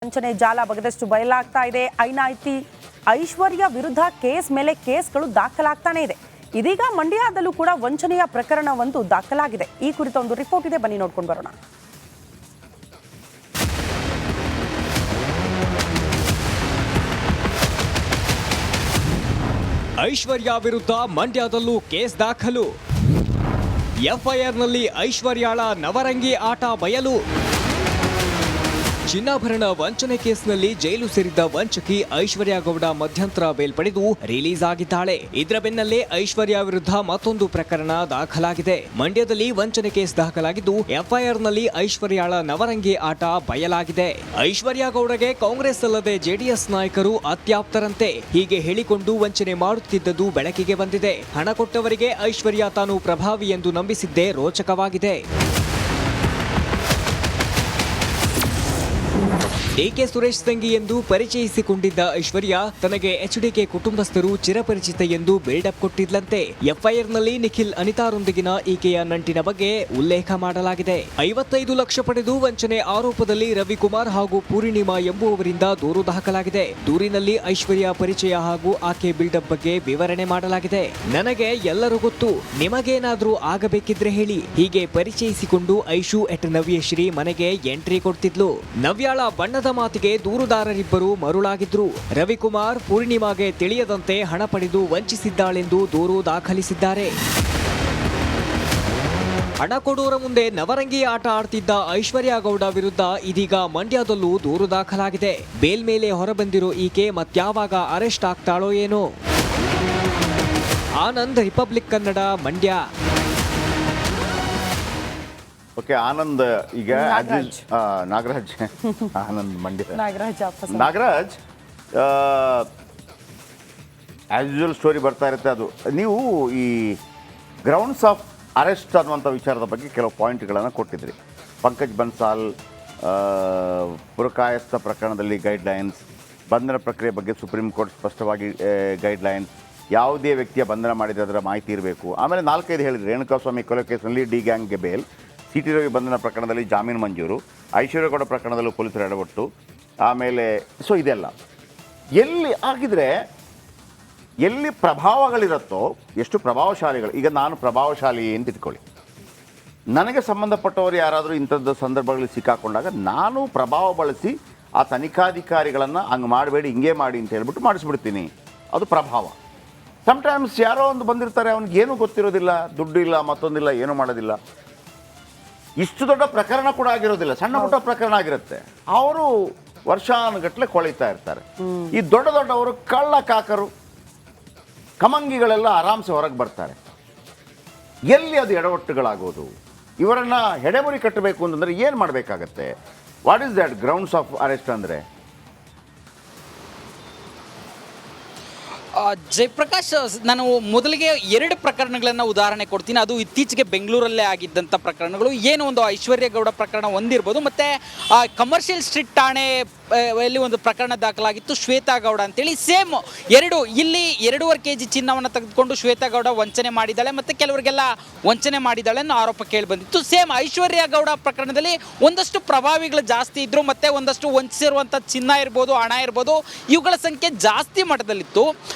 ವಂಚನೆ ಜಾಲ ಬಗೆದಷ್ಟು ಬಯಲಾಗ್ತಾ ಇದೆ. ಐಶ್ವರ್ಯ ವಿರುದ್ಧ ಕೇಸ್ ಮೇಲೆ ಕೇಸ್ಗಳು ದಾಖಲಾಗ್ತಾನೆ ಇದೆ. ಇದೀಗ ಮಂಡ್ಯದಲ್ಲೂ ಕೂಡ ವಂಚನೆಯ ಪ್ರಕರಣವೊಂದು ದಾಖಲಾಗಿದೆ. ಈ ಕುರಿತ ಒಂದು ರಿಪೋರ್ಟ್ ಇದೆ, ಬನ್ನಿ ನೋಡ್ಕೊಂಡು ಬರೋಣ. ಐಶ್ವರ್ಯ ವಿರುದ್ಧ ಮಂಡ್ಯದಲ್ಲೂ ಕೇಸ್ ದಾಖಲು. ಎಫ್ಐಆರ್ನಲ್ಲಿ ಐಶ್ವರ್ಯಾಳ ನವರಂಗಿ ಆಟ ಬಯಲು. ಚಿನ್ನಾಭರಣ ವಂಚನೆ ಕೇಸ್ನಲ್ಲಿ ಜೈಲು ಸೇರಿದ್ದ ವಂಚಕಿ ಐಶ್ವರ್ಯ ಗೌಡ ಮಧ್ಯಂತರ ಬೇಲ್ ಪಡೆದು ರಿಲೀಸ್ ಆಗಿದ್ದಾಳೆ. ಇದರ ಬೆನ್ನಲ್ಲೇ ಐಶ್ವರ್ಯ ವಿರುದ್ಧ ಮತ್ತೊಂದು ಪ್ರಕರಣ ದಾಖಲಾಗಿದೆ. ಮಂಡ್ಯದಲ್ಲಿ ವಂಚನೆ ಕೇಸ್ ದಾಖಲಾಗಿದ್ದು ಎಫ್ಐಆರ್ನಲ್ಲಿ ಐಶ್ವರ್ಯಾಳ ನವರಂಗಿ ಆಟ ಬಯಲಾಗಿದೆ. ಐಶ್ವರ್ಯ ಗೌಡಗೆ ಕಾಂಗ್ರೆಸ್ ಅಲ್ಲದೆ ಜೆಡಿಎಸ್ ನಾಯಕರು ಅತ್ಯಾಪ್ತರಂತೆ. ಹೀಗೆ ಹೇಳಿಕೊಂಡು ವಂಚನೆ ಮಾಡುತ್ತಿದ್ದದ್ದು ಬೆಳಕಿಗೆ ಬಂದಿದೆ. ಹಣ ಕೊಟ್ಟವರಿಗೆ ಐಶ್ವರ್ಯ ತಾನು ಪ್ರಭಾವಿ ಎಂದು ನಂಬಿಸಿದ್ದೇ ರೋಚಕವಾಗಿದೆ. ಡಿಕೆ ಸುರೇಶ್ ತಂಗಿ ಎಂದು ಪರಿಚಯಿಸಿಕೊಂಡಿದ್ದ ಐಶ್ವರ್ಯ ತನಗೆ ಎಚ್ಡಿಕೆ ಕುಟುಂಬಸ್ಥರು ಚಿರಪರಿಚಿತ ಎಂದು ಬಿಲ್ಡಪ್ ಕೊಟ್ಟಿದ್ಲಂತೆ. ಎಫ್ಐಆರ್ನಲ್ಲಿ ನಿಖಿಲ್ ಅನಿತಾರೊಂದಿಗಿನ ಈಕೆಯ ನಂಟಿನ ಬಗ್ಗೆ ಉಲ್ಲೇಖ ಮಾಡಲಾಗಿದೆ. 55 ಲಕ್ಷ ಪಡೆದು ವಂಚನೆ ಆರೋಪದಲ್ಲಿ ರವಿಕುಮಾರ್ ಹಾಗೂ ಪೂರ್ಣಿಮಾ ಎಂಬುವವರಿಂದ ದೂರು ದಾಖಲಾಗಿದೆ. ದೂರಿನಲ್ಲಿ ಐಶ್ವರ್ಯ ಪರಿಚಯ ಹಾಗೂ ಆಕೆ ಬಿಲ್ಡಪ್ ಬಗ್ಗೆ ವಿವರಣೆ ಮಾಡಲಾಗಿದೆ. ನನಗೆ ಎಲ್ಲರೂ ಗೊತ್ತು, ನಿಮಗೇನಾದ್ರೂ ಆಗಬೇಕಿದ್ರೆ ಹೇಳಿ, ಹೀಗೆ ಪರಿಚಯಿಸಿಕೊಂಡು ಐಶು ಎಟ್ ನವ್ಯಶ್ರೀ ಮನೆಗೆ ಎಂಟ್ರಿ ಕೊಡ್ತಿದ್ಲು. ನವ್ಯಾಳ ಬಣ್ಣದ ಮಾತಿಗೆ ದೂರುದಾರರಿಬ್ಬರು ಮರುಳಾಗಿದ್ರು. ರವಿಕುಮಾರ್ ಪೂರ್ಣಿಮಾಗೆ ತಿಳಿಯದಂತೆ ಹಣ ಪಡೆದು ವಂಚಿಸಿದ್ದಾಳೆಂದು ದೂರು ದಾಖಲಿಸಿದ್ದಾರೆ. ಹಣ ಕೊಡೋರ ಮುಂದೆ ನವರಂಗಿ ಆಟ ಆಡ್ತಿದ್ದ ಐಶ್ವರ್ಯ ಗೌಡ ವಿರುದ್ಧ ಇದೀಗ ಮಂಡ್ಯದಲ್ಲೂ ದೂರು ದಾಖಲಾಗಿದೆ. ಬೇಲ್ ಮೇಲೆ ಹೊರಬಂದಿರೋ ಈಕೆ ಮತ್ಯಾವಾಗ ಅರೆಸ್ಟ್ ಆಗ್ತಾಳೋ ಏನೋ. ಆನಂದ್, ರಿಪಬ್ಲಿಕ್ ಕನ್ನಡ, ಮಂಡ್ಯ. ಓಕೆ, ಆನಂದ್ ಈಗ Nagaraj Anand Mandya Nagaraj as usual story ಬರ್ತಾ ಇರುತ್ತೆ. ಅದು ನೀವು ಈ ಗ್ರೌಂಡ್ಸ್ ಆಫ್ ಅರೆಸ್ಟ್ ಅನ್ನುವಂಥ ವಿಚಾರದ ಬಗ್ಗೆ ಕೆಲವು ಪಾಯಿಂಟ್ಗಳನ್ನು ಕೊಟ್ಟಿದ್ರಿ. ಪಂಕಜ್ ಬನ್ಸಾಲ್ ಪುರಕಾಯಸ್ಥ ಪ್ರಕರಣದಲ್ಲಿ ಗೈಡ್ಲೈನ್ಸ್, ಬಂಧನ ಪ್ರಕ್ರಿಯೆ ಬಗ್ಗೆ ಸುಪ್ರೀಂ ಕೋರ್ಟ್ ಸ್ಪಷ್ಟವಾಗಿ ಗೈಡ್ಲೈನ್ಸ್, ಯಾವುದೇ ವ್ಯಕ್ತಿಯ ಬಂಧನ ಮಾಡಿದರೆ ಅದರ ಮಾಹಿತಿ ಇರಬೇಕು. ಆಮೇಲೆ 4-5 ಹೇಳಿದ್ರಿ. ರೇಣುಕಾಸ್ವಾಮಿ ಕೊಲೆ ಕೇಸ್ನಲ್ಲಿ ಡಿ ಗ್ಯಾಂಗ್ಗೆ ಬೇಲ್, ಸಿಟಿ ರವಿ ಬಂಧನ ಪ್ರಕರಣದಲ್ಲಿ ಜಾಮೀನು ಮಂಜೂರು, ಐಶ್ವರ್ಯಗೌಡ ಪ್ರಕರಣದಲ್ಲೂ ಪೊಲೀಸರು ಎಡವಟ್ಟು, ಆಮೇಲೆ ಸೊ ಇದೆಲ್ಲ ಎಲ್ಲಿ ಆಗಿದ್ರೆ ಎಲ್ಲಿ ಪ್ರಭಾವಗಳಿರುತ್ತೋ, ಎಷ್ಟು ಪ್ರಭಾವಶಾಲಿಗಳು. ಈಗ ನಾನು ಪ್ರಭಾವಶಾಲಿ ಅಂತ ಇಟ್ಕೊಳ್ಳಿ, ನನಗೆ ಸಂಬಂಧಪಟ್ಟವರು ಯಾರಾದರೂ ಇಂಥದ್ದು ಸಂದರ್ಭಗಳಲ್ಲಿ ಸಿಕ್ಕಾಕೊಂಡಾಗ ನಾನು ಪ್ರಭಾವ ಬಳಸಿ ಆ ತನಿಖಾಧಿಕಾರಿಗಳನ್ನು ಹಂಗೆ ಮಾಡಬೇಡಿ ಹಿಂಗೆ ಮಾಡಿ ಅಂತ ಹೇಳ್ಬಿಟ್ಟು ಮಾಡಿಸ್ಬಿಡ್ತೀನಿ. ಅದು ಪ್ರಭಾವ. ಸಮ್ಟೈಮ್ಸ್ ಯಾರೋ ಒಂದು ಬಂದಿರ್ತಾರೆ, ಅವ್ನಿಗೆ ಏನೂ ಗೊತ್ತಿರೋದಿಲ್ಲ, ದುಡ್ಡು ಇಲ್ಲ, ಮತ್ತೊಂದಿಲ್ಲ, ಏನೂ ಮಾಡೋದಿಲ್ಲ. ಇಷ್ಟು ದೊಡ್ಡ ಪ್ರಕರಣ ಕೂಡ ಆಗಿರೋದಿಲ್ಲ, ಸಣ್ಣ ಪುಟ್ಟ ಪ್ರಕರಣ ಆಗಿರುತ್ತೆ. ಅವರು ವರ್ಷಾನುಗಟ್ಟಲೆ ಕೊಳಿತಾ ಇರ್ತಾರೆ. ಈ ದೊಡ್ಡ ದೊಡ್ಡವರು ಕಳ್ಳ ಕಾಕರು ಕಮಂಗಿಗಳೆಲ್ಲ ಆರಾಮ್ಸೆ ಹೊರಗೆ ಬರ್ತಾರೆ. ಎಲ್ಲಿ ಅದು ಎಡವಟ್ಟುಗಳಾಗೋದು? ಇವರನ್ನು ಹೆಡೆಮುರಿ ಕಟ್ಟಬೇಕು ಅಂತಂದರೆ ಏನು ಮಾಡಬೇಕಾಗತ್ತೆ? What is that grounds of arrest ಅಂದರೆ? ಜಯಪ್ರಕಾಶ್, ನಾನು ಮೊದಲಿಗೆ 2 ಪ್ರಕರಣಗಳನ್ನು ಉದಾಹರಣೆ ಕೊಡ್ತೀನಿ. ಅದು ಇತ್ತೀಚೆಗೆ ಬೆಂಗಳೂರಲ್ಲೇ ಆಗಿದ್ದಂಥ ಪ್ರಕರಣಗಳು. ಏನು ಒಂದು ಐಶ್ವರ್ಯ ಗೌಡ ಪ್ರಕರಣ ಒಂದಿರ್ಬೋದು, ಮತ್ತು ಕಮರ್ಷಿಯಲ್ ಸ್ಟ್ರೀಟ್ ಠಾಣೆ ಅಲ್ಲಿ ಒಂದು ಪ್ರಕರಣ ದಾಖಲಾಗಿತ್ತು, ಶ್ವೇತಾ ಗೌಡ ಅಂತೇಳಿ. ಸೇಮ್ ಇಲ್ಲಿ 2.5 kg ಚಿನ್ನವನ್ನು ತೆಗೆದುಕೊಂಡು ಶ್ವೇತಾ ಗೌಡ ವಂಚನೆ ಮಾಡಿದ್ದಾಳೆ ಮತ್ತು ಕೆಲವರಿಗೆಲ್ಲ ವಂಚನೆ ಮಾಡಿದ್ದಾಳೆ ಅನ್ನೋ ಆರೋಪ ಕೇಳಿಬಂದಿತ್ತು. ಸೇಮ್ ಐಶ್ವರ್ಯ ಗೌಡ ಪ್ರಕರಣದಲ್ಲಿ ಒಂದಷ್ಟು ಪ್ರಭಾವಿಗಳು ಜಾಸ್ತಿ ಇದ್ದರು, ಮತ್ತು ಒಂದಷ್ಟು ವಂಚಿಸಿರುವಂಥ ಚಿನ್ನ ಇರ್ಬೋದು, ಹಣ ಇರ್ಬೋದು, ಇವುಗಳ ಸಂಖ್ಯೆ ಜಾಸ್ತಿ ಮಟ್ಟದಲ್ಲಿತ್ತು.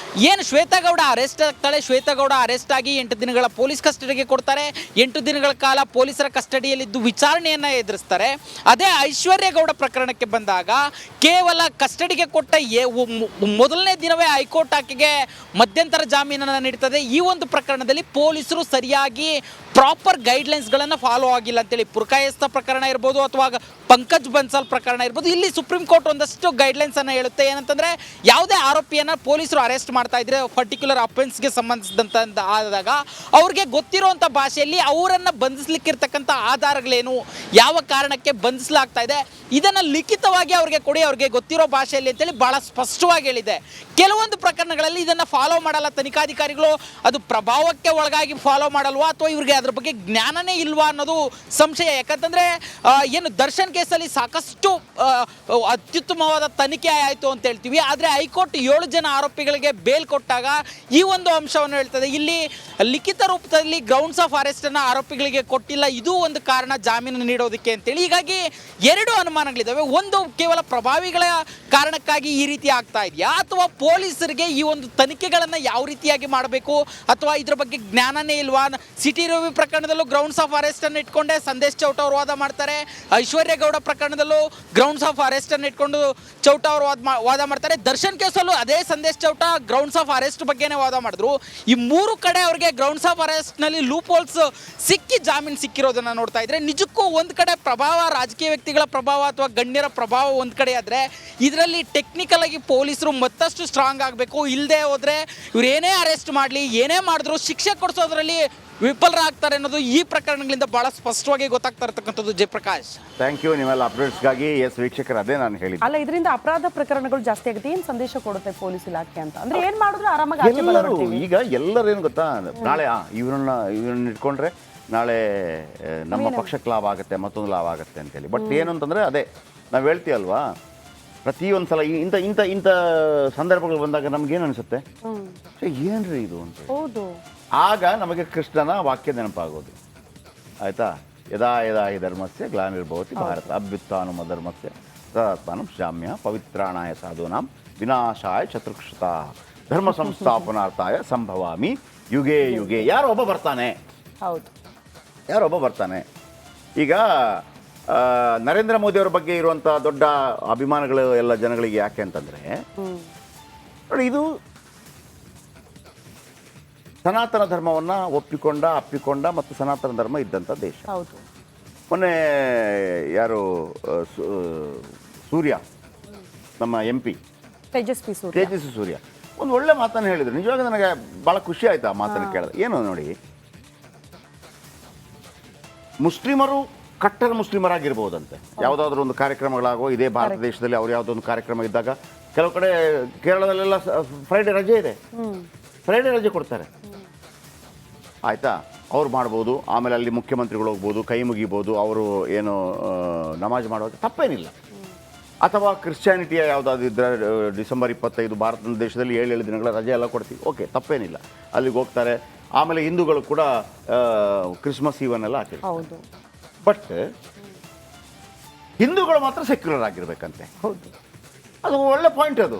ಏನು ಶ್ವೇತಾ ಗೌಡ ಅರೆಸ್ಟ್ ಆಗ್ತಾಳೆ, ಶ್ವೇತಾ ಗೌಡ ಅರೆಸ್ಟ್ ಆಗಿ 8 ದಿನಗಳ ಪೊಲೀಸ್ ಕಸ್ಟಡಿಗೆ ಕೊಡ್ತಾರೆ. 8 ದಿನಗಳ ಕಾಲ ಪೊಲೀಸರ ಕಸ್ಟಡಿಯಲ್ಲಿದ್ದು ವಿಚಾರಣೆಯನ್ನು ಎದುರಿಸ್ತಾರೆ. ಅದೇ ಐಶ್ವರ್ಯ ಗೌಡ ಪ್ರಕರಣಕ್ಕೆ ಬಂದಾಗ ಕೇವಲ ಕಸ್ಟಡಿಗೆ ಕೊಟ್ಟ ಮೊದಲನೇ ದಿನವೇ ಹೈಕೋರ್ಟ್ ಆಕೆಗೆ ಮಧ್ಯಂತರ ಜಾಮೀನನ್ನು ನೀಡುತ್ತದೆ. ಈ ಒಂದು ಪ್ರಕರಣದಲ್ಲಿ ಪೊಲೀಸರು ಸರಿಯಾಗಿ ಪ್ರಾಪರ್ ಗೈಡ್ಲೈನ್ಸ್ಗಳನ್ನು ಫಾಲೋ ಆಗಿಲ್ಲ ಅಂತೇಳಿ. ಪುರಕಾಯಸ್ಥ ಪ್ರಕರಣ ಇರ್ಬೋದು ಅಥವಾ ಪಂಕಜ್ ಬನ್ಸಾಲ್ ಪ್ರಕರಣ ಇರ್ಬೋದು, ಇಲ್ಲಿ ಸುಪ್ರೀಂ ಕೋರ್ಟ್ ಒಂದಷ್ಟು ಗೈಡ್ಲೈನ್ಸನ್ನು ಹೇಳುತ್ತೆ. ಏನಂತಂದರೆ ಯಾವುದೇ ಆರೋಪಿಯನ್ನು ಪೊಲೀಸರು ಅರೆಸ್ಟ್ ಮಾಡ್ತಾ ಇದ್ರೆ ಪರ್ಟಿಕ್ಯುಲರ್ ಅಫೆನ್ಸ್ಗೆ ಸಂಬಂಧಿಸಿದಂಥ ಆದಾಗ ಅವ್ರಿಗೆ ಗೊತ್ತಿರುವಂಥ ಭಾಷೆಯಲ್ಲಿ ಅವರನ್ನು ಬಂಧಿಸಲಿಕ್ಕಿರ್ತಕ್ಕಂಥ ಆಧಾರಗಳೇನು, ಯಾವ ಕಾರಣಕ್ಕೆ ಬಂಧಿಸಲಾಗ್ತಾ ಇದೆ, ಇದನ್ನು ಲಿಖಿತವಾಗಿ ಅವ್ರಿಗೆ ಕೊಡಿ, ಅವ್ರಿಗೆ ಗೊತ್ತಿರೋ ಭಾಷೆಯಲ್ಲಿ ಅಂತೇಳಿ ಭಾಳ ಸ್ಪಷ್ಟವಾಗಿ ಹೇಳಿದೆ. ಕೆಲವೊಂದು ಪ್ರಕರಣಗಳಲ್ಲಿ ಇದನ್ನು ಫಾಲೋ ಮಾಡಲ್ಲ ತನಿಖಾಧಿಕಾರಿಗಳು. ಅದು ಪ್ರಭಾವಕ್ಕೆ ಒಳಗಾಗಿ ಫಾಲೋ ಮಾಡಲ್ವಾ ಅಥವಾ ಇವ್ರಿಗೆ ಅದ್ರ ಬಗ್ಗೆ ಜ್ಞಾನನೇ ಇಲ್ವಾ ಅನ್ನೋದು ಸಂಶಯ. ಯಾಕಂತಂದ್ರೆ ಏನು ದರ್ಶನ್ ಕೇಸಲ್ಲಿ ಸಾಕಷ್ಟು ಅತ್ಯುತ್ತಮವಾದ ತನಿಖೆ ಆಯಿತು ಅಂತ ಹೇಳ್ತೀವಿ. ಆದರೆ ಹೈಕೋರ್ಟ್ 7 ಜನ ಆರೋಪಿಗಳಿಗೆ ಬೇಲ್ ಕೊಟ್ಟಾಗ ಈ ಒಂದು ಅಂಶವನ್ನು ಹೇಳ್ತದೆ. ಇಲ್ಲಿ ಲಿಖಿತ ರೂಪದಲ್ಲಿ ಗ್ರೌಂಡ್ಸ್ ಆಫ್ ಅರೆಸ್ಟ್ ಅನ್ನ ಆರೋಪಿಗಳಿಗೆ ಕೊಟ್ಟಿಲ್ಲ, ಇದು ಒಂದು ಕಾರಣ ಜಾಮೀನು ನೀಡೋದಕ್ಕೆ ಅಂತೇಳಿ. ಹೀಗಾಗಿ 2 ಅನುಮಾನಗಳಿದ್ದಾವೆ. ಒಂದು, ಕೇವಲ ಪ್ರಭಾವಿಗಳ ಕಾರಣಕ್ಕಾಗಿ ಈ ರೀತಿ ಆಗ್ತಾ ಇದೆಯಾ, ಅಥವಾ ಪೊಲೀಸರಿಗೆ ಈ ಒಂದು ತನಿಖೆಗಳನ್ನು ಯಾವ ರೀತಿಯಾಗಿ ಮಾಡಬೇಕು ಅಥವಾ ಇದ್ರ ಬಗ್ಗೆ ಜ್ಞಾನನೇ ಇಲ್ವಾ? ಸಿಟಿ ರವಿ ಪ್ರಕರಣದಲ್ಲೂ ಗ್ರೌಂಡ್ಸ್ ಆಫ್ ಅರೆಸ್ಟ್ ಅನ್ನು ಇಟ್ಕೊಂಡೆ ಸಂದೇಶ್ ಚೌಟ ಅವರು ವಾದ ಮಾಡ್ತಾರೆ. ಐಶ್ವರ್ಯ ಗೌಡ ಪ್ರಕರಣದಲ್ಲೂ ಗ್ರೌಂಡ್ಸ್ ಆಫ್ ಅರೆಸ್ಟ್ ಅನ್ನು ಇಟ್ಕೊಂಡು ಚೌಟ ಅವರು ವಾದ ಮಾಡ್ತಾರೆ. ದರ್ಶನ್ ಕೇಸಲ್ಲೂ ಅದೇ Sandesh Chouta grounds of arrest ಬಗ್ಗೆನೇ ವಾದ ಮಾಡಿದ್ರು. ಈ 3 ಕಡೆ ಅವರಿಗೆ ಗ್ರೌಂಡ್ಸ್ ಆಫ್ ಅರೆಸ್ಟ್ ನಲ್ಲಿ ಲೂಪ್ ಹೋಲ್ಸ್ ಸಿಕ್ಕಿ ಜಾಮೀನು ಸಿಕ್ಕಿರೋದನ್ನ ನೋಡ್ತಾ ಇದ್ರೆ ನಿಜಕ್ಕೂ ಒಂದ್ ಕಡೆ ಪ್ರಭಾವ, ರಾಜಕೀಯ ವ್ಯಕ್ತಿಗಳ ಪ್ರಭಾವ ಅಥವಾ ಗಣ್ಯರ ಪ್ರಭಾವ ಒಂದ್ ಕಡೆ ಆದ್ರೆ, ಇದರಲ್ಲಿ ಟೆಕ್ನಿಕಲ್ ಆಗಿ ಪೊಲೀಸರು ಮತ್ತಷ್ಟು ಸ್ಟ್ರಾಂಗ್ ಆಗಬೇಕು. ಇಲ್ಲದೆ ಹೋದ್ರೆ ಇವ್ರು ಏನೇ ಅರೆಸ್ಟ್ ಮಾಡಲಿ, ಏನೇ ಮಾಡಿದ್ರು ಶಿಕ್ಷೆ ಕೊಡಿಸೋದ್ರಲ್ಲಿ ವಿಫಲರಾಗ್ತಾರೆ ಅನ್ನೋದು ಈ ಪ್ರಕರಣಗಳಿಂದ ಬಹಳ ಸ್ಪಷ್ಟವಾಗಿ ಗೊತ್ತಾಗ್ತಾ ಇರತಕ್ಕಂಥದ್ದು. ಜಯಪ್ರಕಾಶ್, ಥ್ಯಾಂಕ್ ಯು ನಿಮ್ಮೆಲ್ಲ ಅಪ್ಡೇಟ್ಸ್ಗಾಗಿ. ಎಸ್ ವೀಕ್ಷಕರು, ಅದೇ ನಾನು ಹೇಳಿದ್ದೆ. ಅಲ್ಲ, ಇದರಿಂದ ಅಪರಾಧ ಪ್ರಕರಣಗಳು ಜಾಸ್ತಿ ಆಗುತ್ತೆ. ಏನ್ ಸಂದೇಶ ಕೊಡುತ್ತೆ ಪೊಲೀಸ್ ಇಲಾಖೆ ಅಂತ ಅಂದ್ರೆ ಏನ್ ಮಾಡಿದ್ರು ಆರಾಮಾಗಿ ಆಚೆ ಎಲ್ಲರೂ ಬರ್ತೀವಿ. ಈಗ ಎಲ್ಲರೇನು ಗೊತ್ತಾ, ನಾಳೆ ಇವ್ರನ್ನ ಇಟ್ಕೊಂಡ್ರೆ ನಾಳೆ ನಮ್ಮ ಪಕ್ಷಕ್ಕೆ ಲಾಭ ಆಗುತ್ತೆ, ಮತ್ತೊಂದು ಲಾಭ ಆಗುತ್ತೆ ಅಂತೇಳಿ. ಬಟ್ ಏನು ಅಂತಂದ್ರೆ ಅದೇ ನಾವು ಹೇಳ್ತೀವಲ್ವಾ, ಪ್ರತಿಯೊಂದು ಸಲ ಇಂಥ ಇಂಥ ಇಂಥ ಸಂದರ್ಭಗಳು ಬಂದಾಗ ನಮ್ಗೇನು ಅನಿಸುತ್ತೆ, ಏನ್ರಿ ಇದು ಅಂತ. ಹೌದು, ಆಗ ನಮಗೆ ಕೃಷ್ಣನ ವಾಕ್ಯ ನೆನಪಾಗೋದು. ಆಯ್ತಾ? ಯದಾ ಯದಾ ಹಿ ಧರ್ಮಸ್ಯ ಗ್ಲಾನಿರ್ಭವತಿ ಭಾರತ ಅಭ್ಯುತ್ಥಾನಂ ಧರ್ಮಸ್ಯ ತದಾತ್ಮಾನಂ ಶಾಮ್ಯ ಪವಿತ್ರಾಣಾಯ ಸಾಧೂನಾಂ ವಿನಾಶಾಯ ಚತುರ್ಕ್ಷತಾ ಧರ್ಮ ಸಂಸ್ಥಾಪನಾರ್ಥಾಯ ಸಂಭವಾಮಿ ಯುಗೆ ಯುಗೆ. ಯಾರೋ ಒಬ್ಬ ಬರ್ತಾನೆ, ಹೌದು, ಯಾರೊಬ್ಬ ಬರ್ತಾನೆ. ಈಗ ನರೇಂದ್ರ ಮೋದಿ ಅವರ ಬಗ್ಗೆ ಇರುವಂಥ ದೊಡ್ಡ ಅಭಿಮಾನಗಳು ಎಲ್ಲ ಜನಗಳಿಗೆ ಯಾಕೆ ಅಂತಂದರೆ, ನೋಡಿ, ಇದು ಸನಾತನ ಧರ್ಮವನ್ನು ಅಪ್ಪಿಕೊಂಡ ಮತ್ತು ಸನಾತನ ಧರ್ಮ ಇದ್ದಂಥ ದೇಶ. ಹೌದು. ಮೊನ್ನೆ ಯಾರು ಸೂರ್ಯ, ನಮ್ಮ MP ತೇಜಸ್ವಿ ಸೂರ್ಯ ಒಂದು ಒಳ್ಳೆ ಮಾತನ್ನು ಹೇಳಿದ್ರು. ನಿಜವಾಗ ನನಗೆ ಭಾಳ ಖುಷಿ ಆಯ್ತು ಆ ಮಾತನ್ನು ಕೇಳಿದ್ರೆ. ಏನು ನೋಡಿ, ಮುಸ್ಲಿಮರು ಕಟ್ಟರ ಮುಸ್ಲಿಮರಾಗಿರ್ಬೋದಂತೆ. ಯಾವುದಾದ್ರೂ ಒಂದು ಕಾರ್ಯಕ್ರಮಗಳಾಗೋ, ಇದೇ ಭಾರತ ದೇಶದಲ್ಲಿ ಅವ್ರು ಯಾವುದೊಂದು ಕಾರ್ಯಕ್ರಮ ಇದ್ದಾಗ ಕೆಲವು ಕಡೆ ಕೇರಳದಲ್ಲೆಲ್ಲ ಫ್ರೈಡೆ ರಜೆ ಇದೆ, ಫ್ರೈಡೆ ರಜೆ ಕೊಡ್ತಾರೆ. ಆಯಿತಾ? ಅವ್ರು ಮಾಡ್ಬೋದು. ಆಮೇಲೆ ಅಲ್ಲಿ ಮುಖ್ಯಮಂತ್ರಿಗಳು ಹೋಗ್ಬೋದು, ಕೈ ಮುಗಿಬೋದು, ಅವರು ಏನು ನಮಾಜ್ ಮಾಡುವಾಗ ತಪ್ಪೇನಿಲ್ಲ. ಅಥವಾ ಕ್ರಿಶ್ಚಿಯಾನಿಟಿಯ ಯಾವುದಾದ್ರು ಇದ್ದರೆ ಡಿಸೆಂಬರ್ 25 ಭಾರತ ದೇಶದಲ್ಲಿ 7 ದಿನಗಳ ರಜೆ ಎಲ್ಲ ಕೊಡ್ತೀವಿ, ಓಕೆ, ತಪ್ಪೇನಿಲ್ಲ, ಅಲ್ಲಿಗೆ ಹೋಗ್ತಾರೆ. ಆಮೇಲೆ ಹಿಂದೂಗಳು ಕೂಡ ಕ್ರಿಸ್ಮಸ್ ಈವನ್ನೆಲ್ಲ ಹಾಕಿರ್ತಾರೆ. ಬಟ್ ಹಿಂದೂಗಳು ಮಾತ್ರ ಸೆಕ್ಯುಲರ್ ಆಗಿರ್ಬೇಕಂತೆ. ಹೌದು, ಅದು ಒಳ್ಳೆ ಪಾಯಿಂಟ್. ಅದು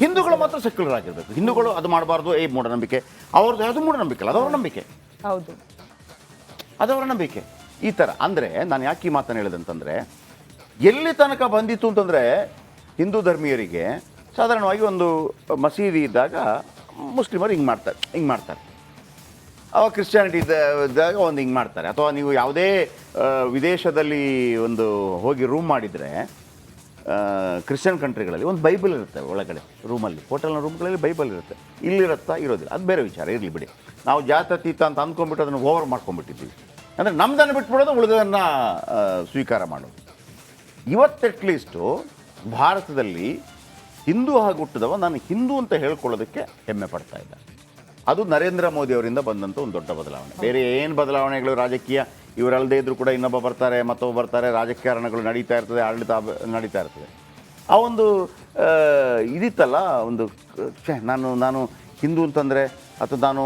ಹಿಂದೂಗಳು ಮಾತ್ರ ಸೆಕ್ಯುಲರ್ ಆಗಿರ್ಬೇಕು. ಹಿಂದೂಗಳು ಅದು ಮಾಡಬಾರ್ದು, ಮೂಢನಂಬಿಕೆ. ಅವ್ರದ್ದು ಯಾವುದು ಮೂಢನಂಬಿಕೆ ಅಲ್ಲ, ಅದವರ ನಂಬಿಕೆ. ಹೌದು, ಅದವರ ನಂಬಿಕೆ. ಈ ಥರ ಅಂದರೆ ನಾನು ಯಾಕೆ ಈ ಮಾತನ್ನು ಹೇಳಿದಂತಂದರೆ, ಎಲ್ಲಿ ತನಕ ಬಂದಿತ್ತು ಅಂತಂದರೆ, ಹಿಂದೂ ಧರ್ಮೀಯರಿಗೆ ಸಾಧಾರಣವಾಗಿ ಒಂದು ಮಸೀದಿ ಇದ್ದಾಗ ಮುಸ್ಲಿಮರು ಹಿಂಗೆ ಮಾಡ್ತಾರೆ, ಅವಾಗ ಕ್ರಿಶ್ಚಿಯಾನಿಟಿ ಇದ್ದಾಗ ಒಂದು ಹಿಂಗೆ ಮಾಡ್ತಾರೆ. ಅಥವಾ ನೀವು ಯಾವುದೇ ವಿದೇಶದಲ್ಲಿ ಒಂದು ಹೋಗಿ ರೂಮ್ ಮಾಡಿದರೆ, ಕ್ರಿಶ್ಚಿಯನ್ ಕಂಟ್ರಿಗಳಲ್ಲಿ ಒಂದು ಬೈಬಲ್ ಇರುತ್ತೆ ಒಳಗಡೆ ರೂಮಲ್ಲಿ, ಹೋಟೆಲ್ನ ರೂಮ್ಗಳಲ್ಲಿ ಬೈಬಲ್ ಇರುತ್ತೆ. ಇಲ್ಲಿರುತ್ತಾ, ಇರೋದಿಲ್ಲ, ಅದು ಬೇರೆ ವಿಚಾರ, ಇರಲಿ ಬಿಡಿ. ನಾವು ಜಾತ್ಯತೀತ ಅಂತ ಅಂದ್ಕೊಂಡ್ಬಿಟ್ಟು ಅದನ್ನು ಓವರ್ ಮಾಡ್ಕೊಂಡ್ಬಿಟ್ಟಿದ್ದೀವಿ. ಅಂದರೆ ನಮ್ದನ್ನು ಬಿಟ್ಬಿಡೋದು, ಉಳಿದನ್ನು ಸ್ವೀಕಾರ ಮಾಡೋದು. ಇವತ್ತು ಅಟ್ಲೀಸ್ಟು ಭಾರತದಲ್ಲಿ ಹಿಂದೂ ಆಗಿ ಹುಟ್ಟಿದವ ನಾನು ಹಿಂದೂ ಅಂತ ಹೇಳ್ಕೊಳ್ಳೋದಕ್ಕೆ ಹೆಮ್ಮೆ ಪಡ್ತಾ ಇದ್ದ. ಅದು ನರೇಂದ್ರ ಮೋದಿ ಅವರಿಂದ ಬಂದಂಥ ಒಂದು ದೊಡ್ಡ ಬದಲಾವಣೆ. ಬೇರೆ ಏನು ಬದಲಾವಣೆಗಳು, ರಾಜಕೀಯ ಇವರಲ್ಲದೆ ಇದ್ದರೂ ಕೂಡ ಇನ್ನೊಬ್ಬ ಬರ್ತಾರೆ, ಮತ್ತೊಬ್ಬ ಬರ್ತಾರೆ, ರಾಜಕಾರಣಗಳು ನಡೀತಾ ಇರ್ತದೆ, ಆಡಳಿತ ನಡೀತಾ ಇರ್ತದೆ. ಆ ಒಂದು ಇದಿತ್ತಲ್ಲ, ಒಂದು ನಾನು ಹಿಂದೂ ಅಂತಂದರೆ, ಅಥವಾ ನಾನು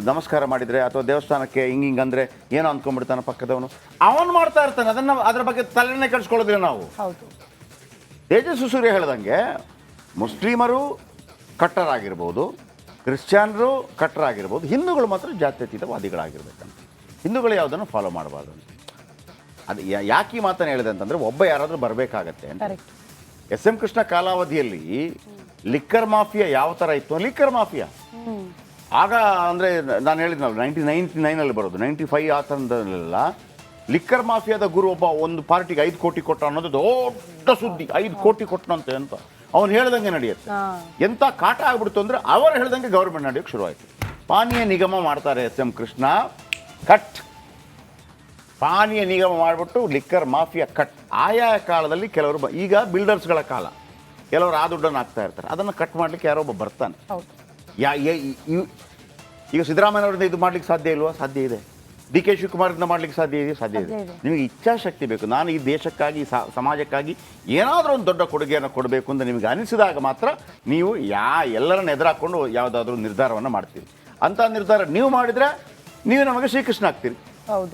ನಮಸ್ಕಾರ ಮಾಡಿದರೆ, ಅಥವಾ ದೇವಸ್ಥಾನಕ್ಕೆ ಹಿಂಗಂದರೆ ಏನೋ ಅಂದ್ಕೊಂಡ್ಬಿಡ್ತಾನೆ ಪಕ್ಕದವನು, ಅವನು ಮಾಡ್ತಾ ಇರ್ತಾನೆ. ಅದರ ಬಗ್ಗೆ ತಲೆನೇ ಕೆಡಿಸ್ಕೊಳ್ಳೋದಿಲ್ಲ ನಾವು. ತೇಜಸ್ವಿ ಸೂರ್ಯ ಹೇಳ್ದಂಗೆ ಮುಸ್ಲಿಮರು ಕಟ್ಟರಾಗಿರ್ಬೋದು, ಕ್ರಿಶ್ಚಿಯನ್ರು ಕಟ್ಟರಾಗಿರ್ಬೋದು, ಹಿಂದೂಗಳು ಮಾತ್ರ ಜಾತ್ಯತೀತವಾದಿಗಳಾಗಿರ್ಬೇಕಂತ. ಹಿಂದೂಗಳು ಯಾವುದನ್ನು ಫಾಲೋ ಮಾಡಬಾರ್ದು. ಅದು ಯಾಕೆ ಈ ಮಾತನ್ನು ಹೇಳಿದೆ ಅಂತಂದರೆ, ಒಬ್ಬ ಯಾರಾದರೂ ಬರಬೇಕಾಗತ್ತೆ ಅಂತ. SM ಕೃಷ್ಣ ಕಾಲಾವಧಿಯಲ್ಲಿ ಲಿಕ್ಕರ್ ಮಾಫಿಯಾ ಯಾವ ಥರ ಇತ್ತು, ಲಿಕ್ಕರ್ ಮಾಫಿಯಾ ಆಗ ಅಂದರೆ ನಾನು ಹೇಳಿದ್ನಲ್ಲ 1999 ಬರೋದು, 95 ಆ ಥರದಲ್ಲೆಲ್ಲ ಲಿಕ್ಕರ್ ಮಾಫಿಯಾದ ಗುರು ಒಬ್ಬ ಒಂದು ಪಾರ್ಟಿಗೆ 5 ಕೋಟಿ ಕೊಟ್ಟ ಅನ್ನೋದು ದೊಡ್ಡ ಸುದ್ದಿ. 5 ಕೋಟಿ ಕೊಟ್ಟನಂತೆ ಅಂತ ಅವನು ಹೇಳ್ದಂಗೆ ನಡೆಯುತ್ತೆ. ಎಂಥ ಕಾಟ ಆಗ್ಬಿಡ್ತು ಅಂದರೆ ಅವರು ಹೇಳ್ದಂಗೆ ಗೌರ್ಮೆಂಟ್ ನಡೆಯೋಕ್ಕೆ ಶುರುವಾಯಿತು. ಪಾನೀಯ ನಿಗಮ ಮಾಡ್ತಾರೆ SM ಕೃಷ್ಣ, ಕಟ್ ಪಾನೀಯ ನಿಗಮ ಮಾಡಿಬಿಟ್ಟು ಲಿಕ್ಕರ್ ಮಾಫಿಯಾ ಕಟ್. ಆಯಾ ಕಾಲದಲ್ಲಿ ಕೆಲವರು ಈಗ ಬಿಲ್ಡರ್ಸ್ಗಳ ಕಾಲ, ಕೆಲವರು ಆ ದುಡ್ಡನ್ನು ಹಾಕ್ತಾ ಇರ್ತಾರೆ, ಅದನ್ನು ಕಟ್ ಮಾಡಲಿಕ್ಕೆ ಯಾರೊಬ್ಬ ಬರ್ತಾನೆ. ಈಗ ಸಿದ್ದರಾಮಯ್ಯವ್ರಿಂದ ಇದು ಮಾಡ್ಲಿಕ್ಕೆ ಸಾಧ್ಯ ಇಲ್ವಾ? ಸಾಧ್ಯ ಇದೆ. ಡಿ ಕೆ ಶಿವಕುಮಾರಿಂದ ಮಾಡ್ಲಿಕ್ಕೆ ಸಾಧ್ಯ ಇದೆ ಸಾಧ್ಯ ಇದೆ ನಿಮಗೆ ಇಚ್ಛಾಶಕ್ತಿ ಬೇಕು. ನಾನು ಈ ದೇಶಕ್ಕಾಗಿ ಸಮಾಜಕ್ಕಾಗಿ ಏನಾದರೂ ಒಂದು ದೊಡ್ಡ ಕೊಡುಗೆಯನ್ನು ಕೊಡಬೇಕು ಅಂತ ನಿಮಗೆ ಅನಿಸಿದಾಗ ಮಾತ್ರ ನೀವು ಎಲ್ಲರನ್ನ ಎದುರಾಕೊಂಡು ಯಾವುದಾದ್ರೂ ನಿರ್ಧಾರವನ್ನು ಮಾಡ್ತೀರಿ. ಅಂಥ ನಿರ್ಧಾರ ನೀವು ಮಾಡಿದರೆ ನೀವು ನಮಗೆ ಶ್ರೀಕೃಷ್ಣ ಆಗ್ತೀರಿ. ಹೌದು.